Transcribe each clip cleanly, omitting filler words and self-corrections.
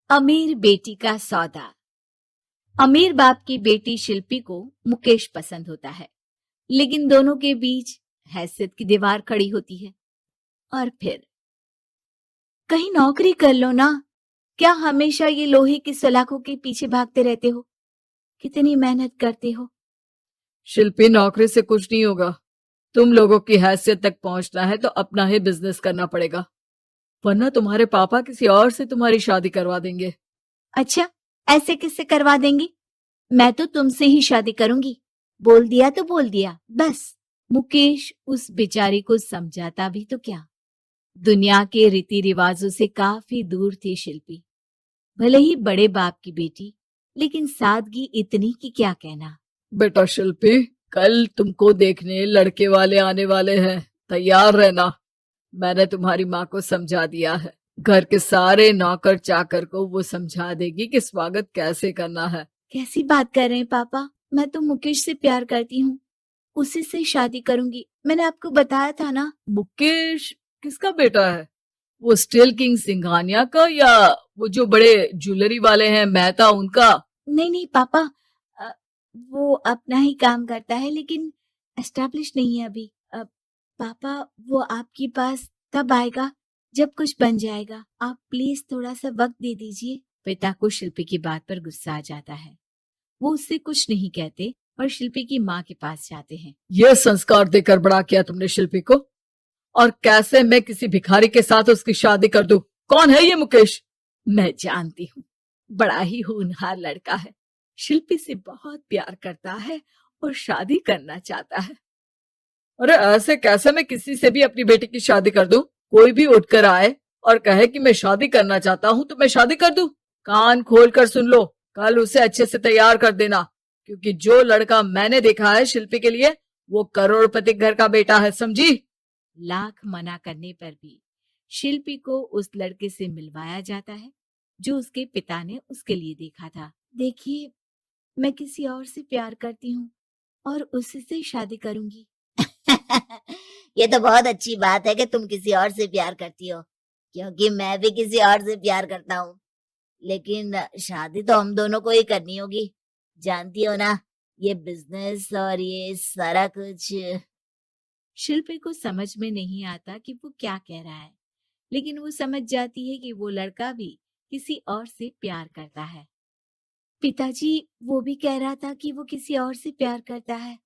अमीर बेटी का सौदा। अमीर बाप की बेटी शिल्पी को मुकेश पसंद होता है, लेकिन दोनों के बीच हैसियत की दीवार खड़ी होती है। और फिर कहीं नौकरी कर लो ना, क्या हमेशा ये लोहे की सलाखों के पीछे भागते रहते हो? कितनी मेहनत करते हो। शिल्पी, नौकरी से कुछ नहीं होगा। तुम लोगों की हैसियत तक पहुंचना है तो अपना ही बिजनेस करना पड़ेगा, वरना तुम्हारे पापा किसी और से तुम्हारी शादी करवा देंगे। अच्छा, ऐसे किससे करवा देंगी? मैं तो तुमसे ही शादी करूंगी। बोल दिया तो बोल दिया, बस। मुकेश उस बेचारी को समझाता भी तो क्या। दुनिया के रीति रिवाजों से काफी दूर थी शिल्पी। भले ही बड़े बाप की बेटी, लेकिन सादगी इतनी कि क्या कहना। बेटा शिल्पी, कल तुमको देखने लड़के वाले आने वाले हैं, तैयार रहना। मैंने तुम्हारी माँ को समझा दिया है। घर के सारे नौकर चाकर को वो समझा देगी कि स्वागत कैसे करना है। कैसी बात कर रहे हैं पापा? मैं तो मुकेश से प्यार करती हूँ, उसी से शादी करूंगी। मैंने आपको बताया था ना। मुकेश किसका बेटा है? वो स्टील किंग सिंघानिया का, या वो जो बड़े ज्वेलरी वाले हैं मेहता, उनका? नहीं नहीं पापा, अ, वो अपना ही काम करता है, लेकिन एस्टेब्लिश नहीं है अभी। पापा, वो आपके पास तब आएगा जब कुछ बन जाएगा। आप प्लीज थोड़ा सा वक्त दे दीजिए। पिता को शिल्पी की बात पर गुस्सा आ जाता है। वो उससे कुछ नहीं कहते और शिल्पी की माँ के पास जाते हैं। ये संस्कार देकर बड़ा किया तुमने शिल्पी को, और कैसे मैं किसी भिखारी के साथ उसकी शादी कर दूं? कौन है ये मुकेश? मैं जानती हूँ, बड़ा ही होनहार लड़का है। शिल्पी से बहुत प्यार करता है और शादी करना चाहता है। अरे ऐसे कैसे मैं किसी से भी अपनी बेटी की शादी कर दूं? कोई भी उठकर आए और कहे कि मैं शादी करना चाहता हूं तो मैं शादी कर दूं? कान खोल कर सुन लो, कल उसे अच्छे से तैयार कर देना, क्योंकि जो लड़का मैंने देखा है शिल्पी के लिए, वो करोड़पति घर का बेटा है, समझी? लाख मना करने पर भी शिल्पी को उस लड़के से मिलवाया जाता है जो उसके पिता ने उसके लिए देखा था। देखिए, मैं किसी और से प्यार करती हूँ और उसी से शादी करूंगी। ये तो बहुत अच्छी बात है कि तुम किसी और से प्यार करती हो, क्योंकि मैं भी किसी और से प्यार करता हूँ। लेकिन शादी तो हम दोनों को ही करनी होगी, जानती हो ना, ये बिजनेस और ये सारा कुछ। शिल्पी को समझ में नहीं आता कि वो क्या कह रहा है, लेकिन वो समझ जाती है कि वो लड़का भी किसी और से प्यार करता है। पिताजी, वो भी कह रहा था कि वो किसी और से प्यार करता है।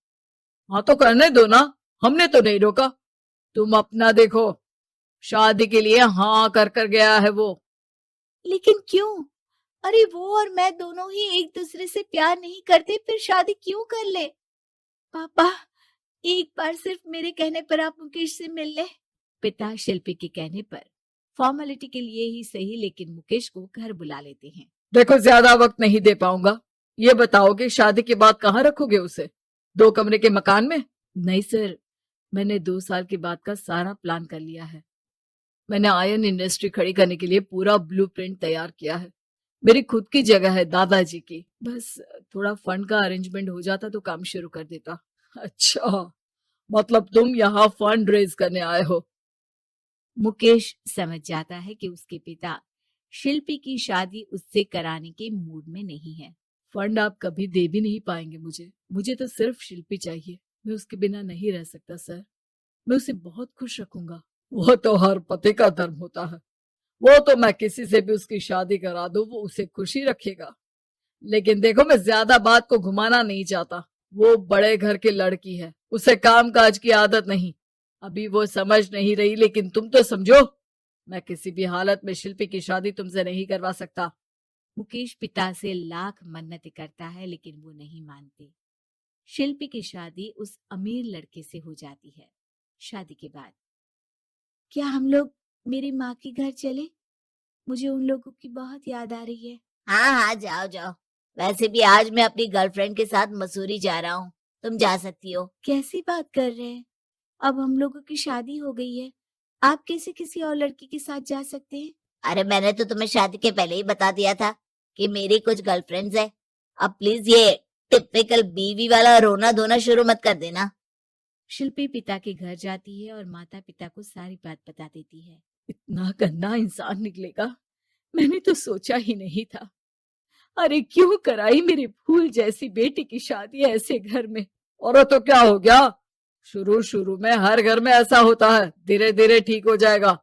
हाँ तो करने दो ना, हमने तो नहीं रोका। तुम अपना देखो, शादी के लिए हाँ कर कर गया है वो। लेकिन क्यों? अरे वो और मैं दोनों ही एक दूसरे से प्यार नहीं करते, फिर शादी क्यों कर ले? पापा, एक बार सिर्फ मेरे कहने पर आप मुकेश से मिल ले। पिता शिल्पी के कहने पर फॉर्मेलिटी के लिए ही सही, लेकिन मुकेश को घर बुला लेते हैं। देखो, ज्यादा वक्त नहीं दे पाऊंगा। ये बताओ कि शादी के बाद कहाँ रखोगे उसे? 2 कमरे के मकान में? नहीं सर, मैंने 2 साल के बाद का सारा प्लान कर लिया है। मैंने आयरन इंडस्ट्री खड़ी करने के लिए पूरा ब्लूप्रिंट तैयार किया है। मेरी खुद की जगह है दादाजी की। बस थोड़ा फंड का अरेंजमेंट हो जाता तो काम शुरू कर देता। अच्छा, मतलब तुम यहाँ फंड रेज करने आए हो? मुकेश समझ जाता है कि उसके पिता शिल्पी की शादी उससे कराने के मूड में नहीं है। फंड आप कभी दे भी नहीं पाएंगे मुझे तो सिर्फ शिल्पी चाहिए। मैं उसके बिना नहीं रह सकता सर। मैं उसे बहुत खुश रखूंगा। वो तो हर पति का धर्म होता है। वो तो मैं किसी से भी उसकी शादी करा दूं, वो उसे खुशी रखेगा। लेकिन देखो, मैं ज्यादा बात को घुमाना नहीं चाहता। वो बड़े घर की लड़की है, उसे काम काज की आदत नहीं। अभी वो समझ नहीं रही, लेकिन तुम तो समझो। मैं किसी भी हालत में शिल्पी की शादी तुमसे नहीं करवा सकता। मुकेश पिता से लाख मन्नतें करता है, लेकिन वो नहीं मानते। शिल्पी की शादी उस अमीर लड़के से हो जाती है। शादी के बाद क्या हम लोग मेरी माँ के घर चले? मुझे उन लोगों की बहुत याद आ रही है। हाँ हाँ, जाओ जाओ। वैसे भी आज मैं अपनी गर्लफ्रेंड के साथ मसूरी जा रहा हूँ, तुम जा सकती हो। कैसी बात कर रहे हैं? अब हम लोगों की शादी हो गई है, आप कैसे किसी और लड़की के साथ जा सकते हैं? अरे मैंने तो तुम्हें शादी के पहले ही बता दिया था कि मेरी कुछ गर्लफ्रेंड्स है। अब प्लीज ये टिपिकल बीवी वाला रोना धोना शुरू मत कर देना। शिल्पी पिता के घर जाती है और माता पिता को सारी बात बता देती है। इतना गंदा इंसान निकलेगा मैंने तो सोचा ही नहीं था। अरे क्यों कराई मेरी फूल जैसी बेटी की शादी ऐसे घर में। और तो क्या हो गया, शुरू शुरू में हर घर में ऐसा होता है, धीरे धीरे ठीक हो जाएगा।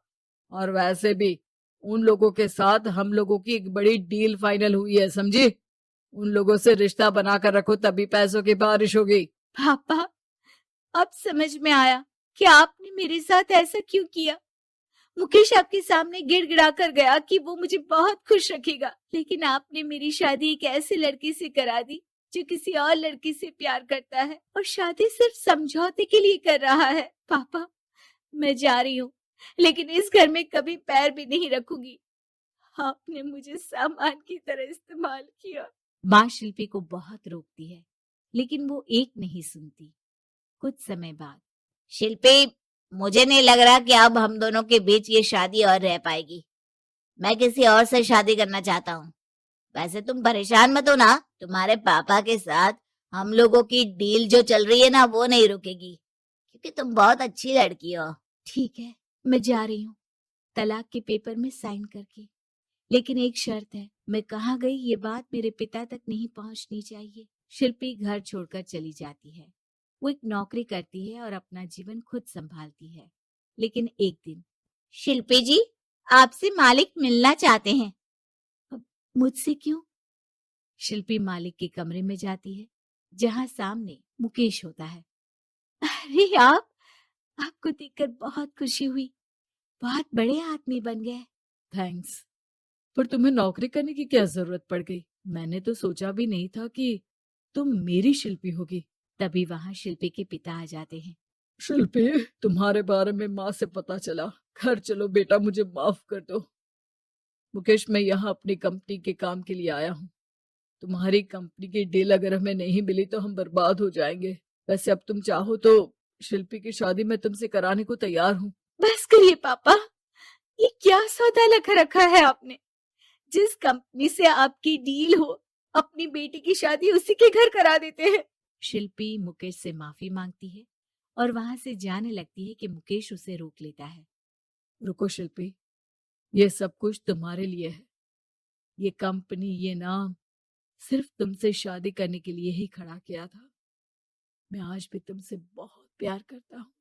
और वैसे भी उन लोगों के साथ हम लोगों की एक बड़ी डील फाइनल हुई है, समझी। उन लोगों से रिश्ता बनाकर रखो, तभी पैसों की बारिश होगी। पापा, अब समझ में आया कि आपने मेरे साथ ऐसा क्यों किया। मुकेश आपके सामने गिड़गिड़ा कर गया कि वो मुझे बहुत खुश रखेगा, लेकिन आपने मेरी शादी एक ऐसे लड़के से करा दी जो किसी और लड़की से प्यार करता है और शादी सिर्फ समझौते के लिए कर रहा है। पापा, मैं जा रही हूँ, लेकिन इस घर में कभी पैर भी नहीं रखूंगी। आपने मुझे सामान की तरह इस्तेमाल किया। माँ शिल्पी को बहुत रोकती है, लेकिन वो एक नहीं सुनती। कुछ समय बाद, शिल्पी, मुझे नहीं लग रहा कि अब हम दोनों के बीच ये शादी और रह पाएगी। मैं किसी और से शादी करना चाहता हूँ। वैसे तुम परेशान मत हो ना, तुम्हारे पापा के साथ हम लोगों की डील जो चल रही है ना, वो नहीं रुकेगी, क्योंकि तुम बहुत अच्छी लड़की हो। ठीक है, मैं जा रही हूँ, तलाक के पेपर में साइन करके। लेकिन एक शर्त है, मैं कहाँ गई ये बात मेरे पिता तक नहीं पहुंचनी चाहिए। शिल्पी घर छोड़कर चली जाती है। वो एक नौकरी करती है और अपना जीवन खुद संभालती है। लेकिन एक दिन, शिल्पी जी, आपसे मालिक मिलना चाहते हैं। अब मुझसे क्यों? शिल्पी मालिक के कमरे में जाती है, जहां सामने मुकेश होता है। अरे आपको देखकर बहुत खुशी हुई, बहुत बड़े आदमी बन गए। थैंक्स, पर तुम्हें नौकरी करने की क्या जरूरत पड़ गई। मैंने तो सोचा भी नहीं था कि तुम मेरी शिल्पी होगी। तभी वहां शिल्पी के पिता आ जाते हैं। शिल्पी, तुम्हारे बारे में माँ से पता चला। घर चलो बेटा, मुझे माफ कर दो। मुकेश, मैं यहाँ अपनी कंपनी के काम के लिए आया हूँ। तुम्हारी कंपनी की डील अगर हमें नहीं मिली तो हम बर्बाद हो जाएंगे। वैसे अब तुम चाहो तो शिल्पी की शादी मैं तुमसे कराने को तैयार हूँ। बस करिए पापा, ये क्या सौदा लगा रखा है आपने। जिस कंपनी से आपकी डील हो, अपनी बेटी की शादी उसी के घर करा देते हैं। शिल्पी मुकेश से माफी मांगती है और वहां से जाने लगती है कि मुकेश उसे रोक लेता है। रुको शिल्पी, ये सब कुछ तुम्हारे लिए है। ये कंपनी, ये नाम सिर्फ तुमसे शादी करने के लिए ही खड़ा किया था। मैं आज भी तुमसे बहुत प्यार करता हूँ।